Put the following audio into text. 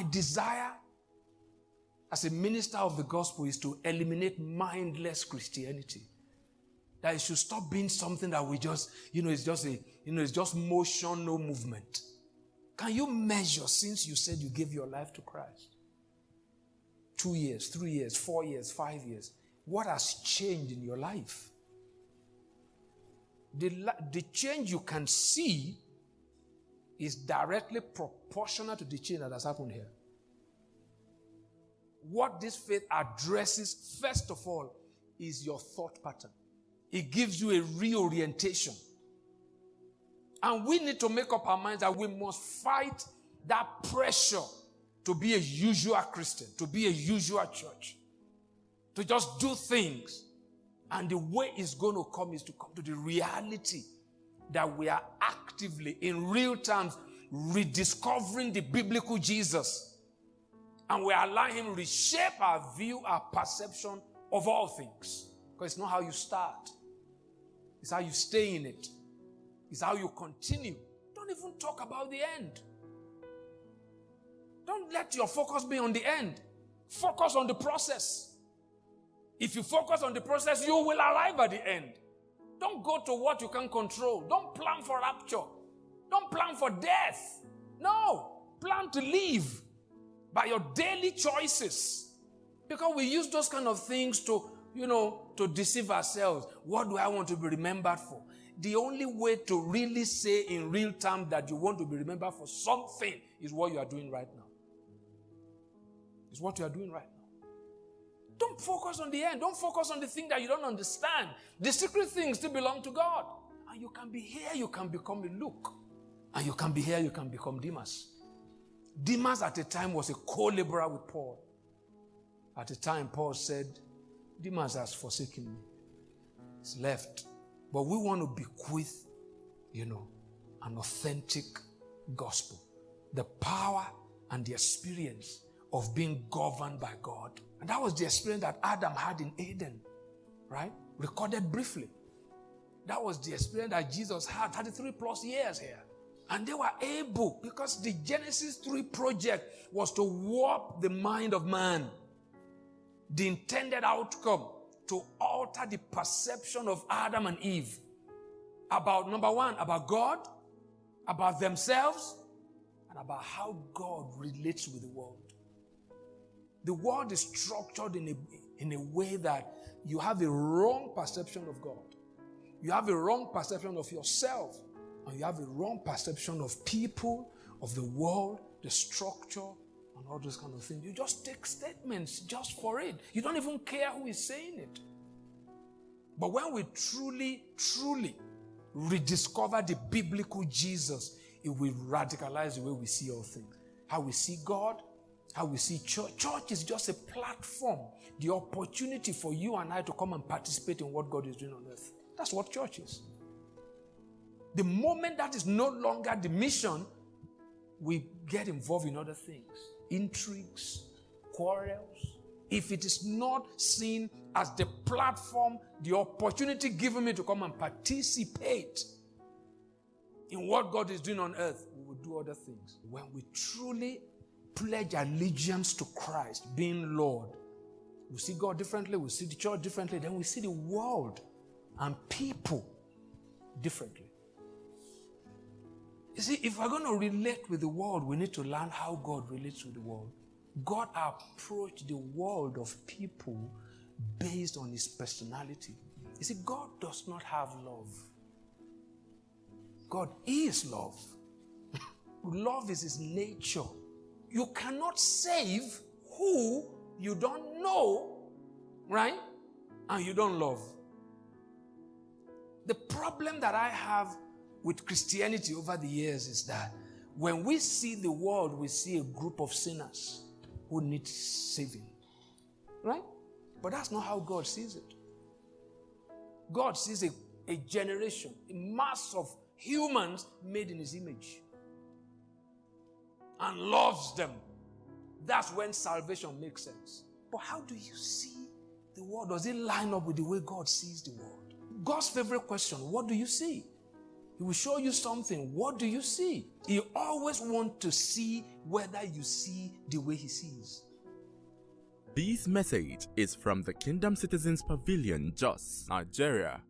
My desire as a minister of the gospel is to eliminate mindless Christianity. That it should stop being something that we just, it's just motion, no movement. Can you measure since you said you gave your life to Christ? 2 years, 3 years, 4 years, 5 years. What has changed in your life? The change you can see is directly proportional to the change that has happened here. What this faith addresses, first of all, is your thought pattern. It gives you a reorientation. And we need to make up our minds that we must fight that pressure to be a usual Christian, to be a usual church, to just do things. And the way it's going to come is to come to the reality that we are actively, in real terms, rediscovering the biblical Jesus. And we allow him reshape our view, our perception of all things. Because it's not how you start. It's how you stay in it. It's how you continue. Don't even talk about the end. Don't let your focus be on the end. Focus on the process. If you focus on the process, you will arrive at the end. Don't go to what you can control. Don't plan for rapture. Don't plan for death. No. Plan to live by your daily choices. Because we use those kind of things to deceive ourselves. What do I want to be remembered for? The only way to really say in real terms that you want to be remembered for something is what you are doing right now. It's what you are doing right now. Don't focus on the end. Don't focus on the thing that you don't understand. The secret things still belong to God. And you can be here, you can become Luke. And you can be here, you can become Demas. Demas at the time was a co-laborer with Paul. At the time, Paul said, Demas has forsaken me. He's left. But we want to bequeath, an authentic gospel. The power and the experience of being governed by God. And that was the experience that Adam had in Eden, right? Recorded briefly. That was the experience that Jesus had 33 plus years here. And they were able, because the Genesis 3 project was to warp the mind of man. The intended outcome to alter the perception of Adam and Eve about, number one, about God, about themselves, and about how God relates with the world. The world is structured in a way that you have a wrong perception of God. You have a wrong perception of yourself. And you have a wrong perception of people, of the world, the structure, and all those kind of things. You just take statements just for it. You don't even care who is saying it. But when we truly, truly rediscover the biblical Jesus, it will radicalize the way we see all things. How we see God, how we see church. Church is just a platform, the opportunity for you and I to come and participate in what God is doing on earth. That's what church is. The moment that is no longer the mission, we get involved in other things. Intrigues, quarrels. If it is not seen as the platform, the opportunity given me to come and participate in what God is doing on earth, we will do other things. When we truly pledge allegiance to Christ, being Lord, we see God differently, we see the church differently, then we see the world and people differently. You see, if we're going to relate with the world, we need to learn how God relates with the world. God approached the world of people based on his personality. You see, God does not have love. God is love. Love is his nature. You cannot save who you don't know, right? And you don't love. The problem that I have with Christianity over the years is that when we see the world, we see a group of sinners who need saving. Right? But that's not how God sees it. God sees a generation, a mass of humans made in his image and loves them. That's when salvation makes sense. But how do you see the world? Does it line up with the way God sees the world? God's favorite question, what do you see? He He will show you something. What do you see? He always wants to see whether you see the way he sees. This message is from the Kingdom Citizens Pavilion, Jos, Nigeria.